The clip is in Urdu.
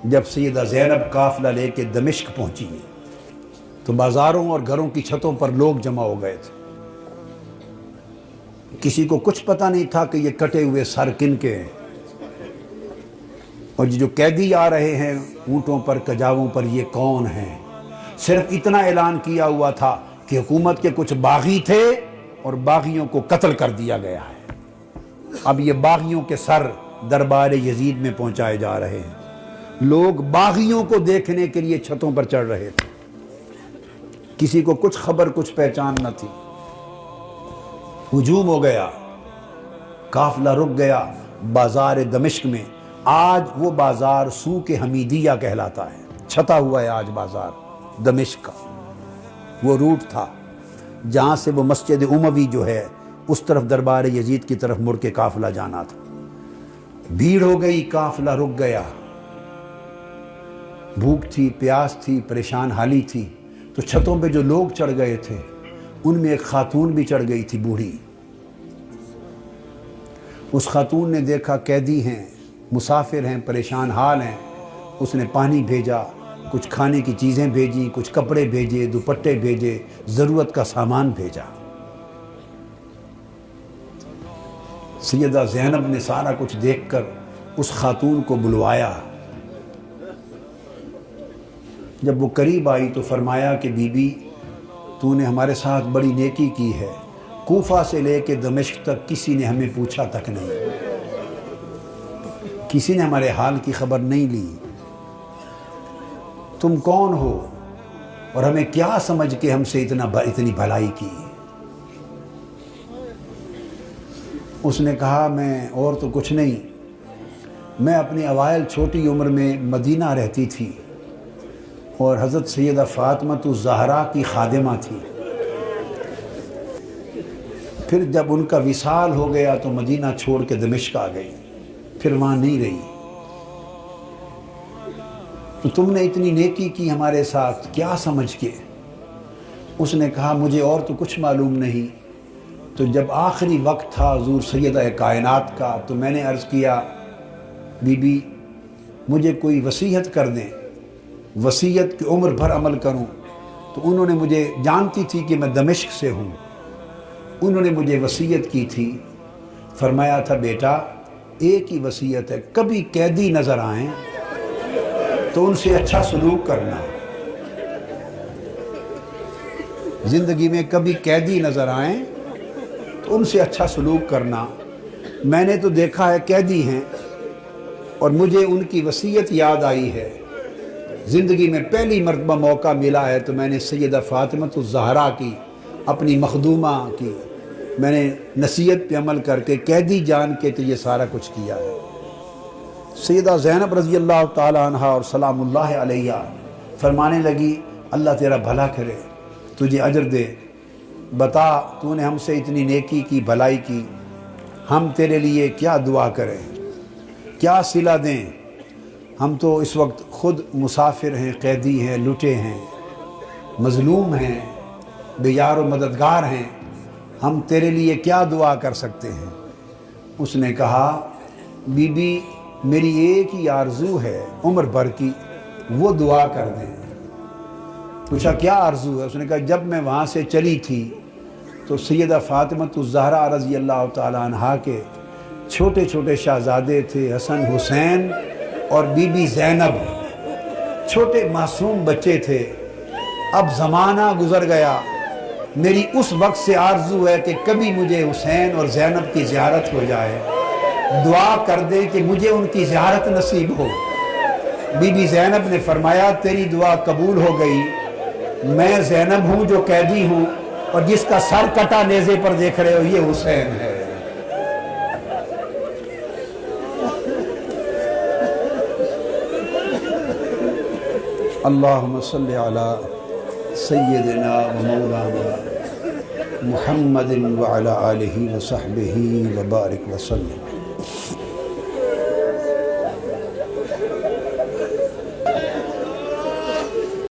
جب سیدہ زینب قافلہ لے کے دمشق پہنچی تو بازاروں اور گھروں کی چھتوں پر لوگ جمع ہو گئے تھے۔ کسی کو کچھ پتہ نہیں تھا کہ یہ کٹے ہوئے سر کن کے ہیں، اور جو قیدی آ رہے ہیں اونٹوں پر کجاووں پر یہ کون ہیں۔ صرف اتنا اعلان کیا ہوا تھا کہ حکومت کے کچھ باغی تھے اور باغیوں کو قتل کر دیا گیا ہے۔ اب یہ باغیوں کے سر دربار یزید میں پہنچائے جا رہے ہیں۔ لوگ باغیوں کو دیکھنے کے لیے چھتوں پر چڑھ رہے تھے۔ کسی کو کچھ خبر کچھ پہچان نہ تھی۔ ہجوم ہو گیا، قافلہ رک گیا بازار دمشق میں۔ آج وہ بازار سوق حمیدیہ کہلاتا ہے، چھتا ہوا ہے آج بازار دمشق کا۔ وہ روٹ تھا جہاں سے وہ مسجد اموی جو ہے اس طرف دربار یزید کی طرف مڑ کے قافلہ جانا تھا۔ بھیڑ ہو گئی، قافلہ رک گیا۔ بھوک تھی، پیاس تھی، پریشان حالی تھی، تو چھتوں پہ جو لوگ چڑھ گئے تھے ان میں ایک خاتون بھی چڑھ گئی تھی، بوڑھی۔ اس خاتون نے دیکھا قیدی ہیں، مسافر ہیں، پریشان حال ہیں۔ اس نے پانی بھیجا، کچھ کھانے کی چیزیں بھیجی، کچھ کپڑے بھیجے، دوپٹے بھیجے، ضرورت کا سامان بھیجا۔ سیدہ زینب نے سارا کچھ دیکھ کر اس خاتون کو بلوایا۔ جب وہ قریب آئی تو فرمایا کہ بی بی، تو نے ہمارے ساتھ بڑی نیکی کی ہے۔ کوفہ سے لے کے دمشق تک کسی نے ہمیں پوچھا تک نہیں، کسی نے ہمارے حال کی خبر نہیں لی۔ تم کون ہو اور ہمیں کیا سمجھ کے ہم سے اتنی بھلائی کی؟ اس نے کہا میں اور تو کچھ نہیں، میں اپنی اوائل چھوٹی عمر میں مدینہ رہتی تھی اور حضرت سیدہ فاطمہ الزہرا کی خادمہ تھی۔ پھر جب ان کا وصال ہو گیا تو مدینہ چھوڑ کے دمشق آ گئی، پھر وہاں نہیں رہی۔ تو تم نے اتنی نیکی کی ہمارے ساتھ کیا سمجھ کے؟ اس نے کہا مجھے اور تو کچھ معلوم نہیں۔ تو جب آخری وقت تھا حضور سیدہ کائنات کا تو میں نے عرض کیا بی بی مجھے کوئی وصیت کر دیں، وصیت کی عمر بھر عمل کروں۔ تو انہوں نے مجھے، جانتی تھی کہ میں دمشق سے ہوں، انہوں نے مجھے وصیت کی تھی۔ فرمایا تھا بیٹا ایک ہی وصیت ہے، کبھی قیدی نظر آئیں تو ان سے اچھا سلوک کرنا۔ زندگی میں کبھی قیدی نظر آئیں تو ان سے اچھا سلوک کرنا۔ میں نے تو دیکھا ہے قیدی ہیں اور مجھے ان کی وصیت یاد آئی ہے۔ زندگی میں پہلی مرتبہ موقع ملا ہے تو میں نے سیدہ فاطمہ الزہرا کی، اپنی مخدومہ کی، میں نے نصیحت پہ عمل کر کے قیدی جان کے تو یہ سارا کچھ کیا ہے۔ سیدہ زینب رضی اللہ تعالی عنہ اور سلام اللہ علیہ فرمانے لگی اللہ تیرا بھلا کرے، تجھے اجر دے، بتا تو نے ہم سے اتنی نیکی کی، بھلائی کی، ہم تیرے لیے کیا دعا کریں، کیا صلہ دیں؟ ہم تو اس وقت خود مسافر ہیں، قیدی ہیں، لٹے ہیں، مظلوم ہیں، بے یار و مددگار ہیں، ہم تیرے لیے کیا دعا کر سکتے ہیں؟ اس نے کہا بی بی میری ایک ہی آرزو ہے عمر بھر کی، وہ دعا کر دیں۔ پوچھا کیا آرزو ہے؟ اس نے کہا جب میں وہاں سے چلی تھی تو سیدہ فاطمہ الزہرا رضی اللہ تعالی عنہا کے چھوٹے چھوٹے شہزادے تھے، حسن حسین اور بی بی زینب، چھوٹے معصوم بچے تھے۔ اب زمانہ گزر گیا، میری اس وقت سے آرزو ہے کہ کبھی مجھے حسین اور زینب کی زیارت ہو جائے، دعا کر دے کہ مجھے ان کی زیارت نصیب ہو۔ بی بی زینب نے فرمایا تیری دعا قبول ہو گئی، میں زینب ہوں جو قیدی ہوں، اور جس کا سر کٹا نیزے پر دیکھ رہے ہو یہ حسین ہے۔ اللہم صلی علی سیدنا و مولانا محمد وعلی آلہ وصحبہ وبارک وسلم۔